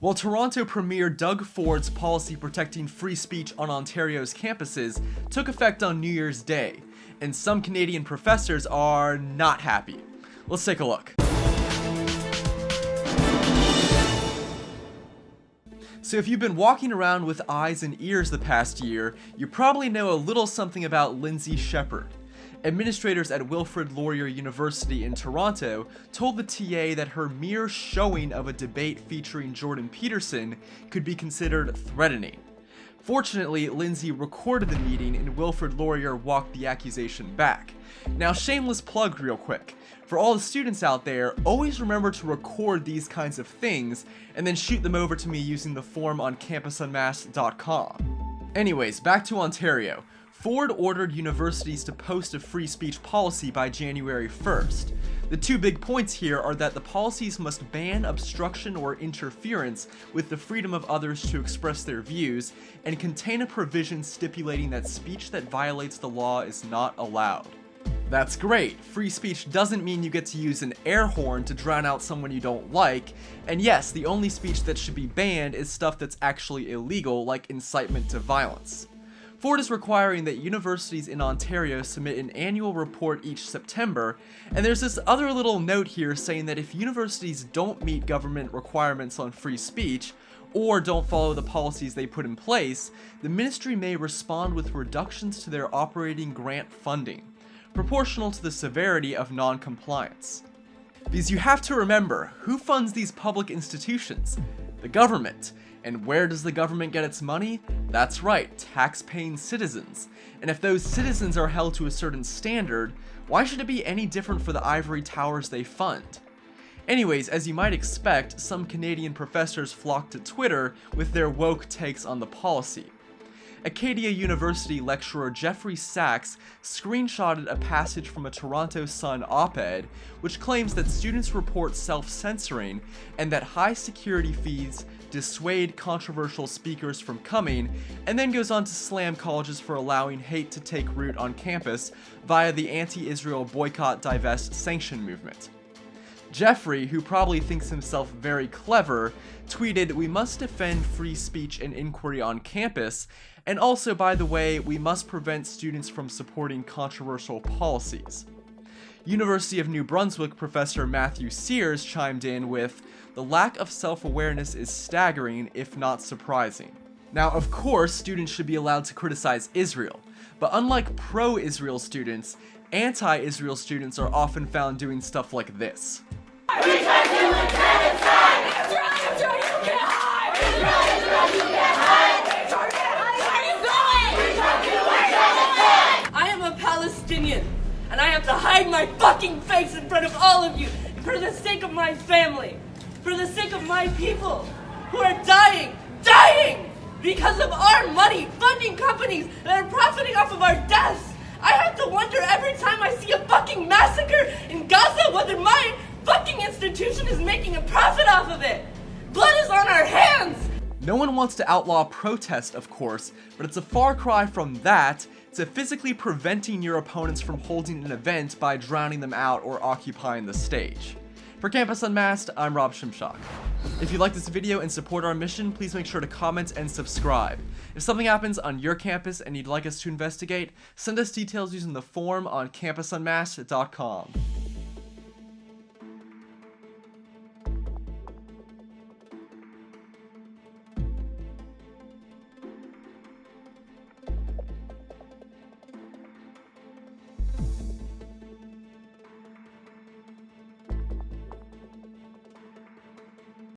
Well, Toronto Premier Doug Ford's policy protecting free speech on Ontario's campuses took effect on New Year's Day, and some Canadian professors are not happy. Let's take a look. So if you've been walking around with eyes and ears the past year, you probably know a little something about Lindsey Sheppard. Administrators at Wilfrid Laurier University in Toronto told the TA that her mere showing of a debate featuring Jordan Peterson could be considered threatening. Fortunately, Lindsey recorded the meeting and Wilfrid Laurier walked the accusation back. Now, shameless plug real quick. For all the students out there, always remember to record these kinds of things and then shoot them over to me using the form on campusunmasked.com. Anyways, back to Ontario. Ford ordered universities to post a free speech policy by January 1st. The two big points here are that the policies must ban obstruction or interference with the freedom of others to express their views, and contain a provision stipulating that speech that violates the law is not allowed. That's great. Free speech doesn't mean you get to use an air horn to drown out someone you don't like, and yes, the only speech that should be banned is stuff that's actually illegal, like incitement to violence. Ford is requiring that universities in Ontario submit an annual report each September, and there's this other little note here saying that if universities don't meet government requirements on free speech, or don't follow the policies they put in place, the ministry may respond with reductions to their operating grant funding, proportional to the severity of non-compliance. Because you have to remember, who funds these public institutions? The government. And where does the government get its money? That's right, tax-paying citizens. And if those citizens are held to a certain standard, why should it be any different for the ivory towers they fund? Anyways, as you might expect, some Canadian professors flocked to Twitter with their woke takes on the policy. Acadia University lecturer Jeffrey Sachs screenshotted a passage from a Toronto Sun op-ed which claims that students report self-censoring and that high security fees dissuade controversial speakers from coming, and then goes on to slam colleges for allowing hate to take root on campus via the anti-Israel boycott, divest, sanction movement. Jeffrey, who probably thinks himself very clever, tweeted, "We must defend free speech and inquiry on campus, and also, by the way, we must prevent students from supporting controversial policies." University of New Brunswick professor Matthew Sears chimed in with, "The lack of self-awareness is staggering, if not surprising." Now, of course, students should be allowed to criticize Israel, but unlike pro-Israel students, anti-Israel students are often found doing stuff like this. I am a Palestinian, and I have to hide my fucking face in front of all of you for the sake of my family, for the sake of my people who are dying because of our money, funding companies that are profiting off of our deaths. I have to wonder every time I see a fucking massacre in Gaza whether my fucking institution is making a profit off of it. Blood is on our hands. No one wants to outlaw protest, of course, but it's a far cry from that to physically preventing your opponents from holding an event by drowning them out or occupying the stage. For Campus Unmasked, I'm Rob Shimshock. If you like this video and support our mission, please make sure to comment and subscribe. If something happens on your campus and you'd like us to investigate, send us details using the form on campusunmasked.com.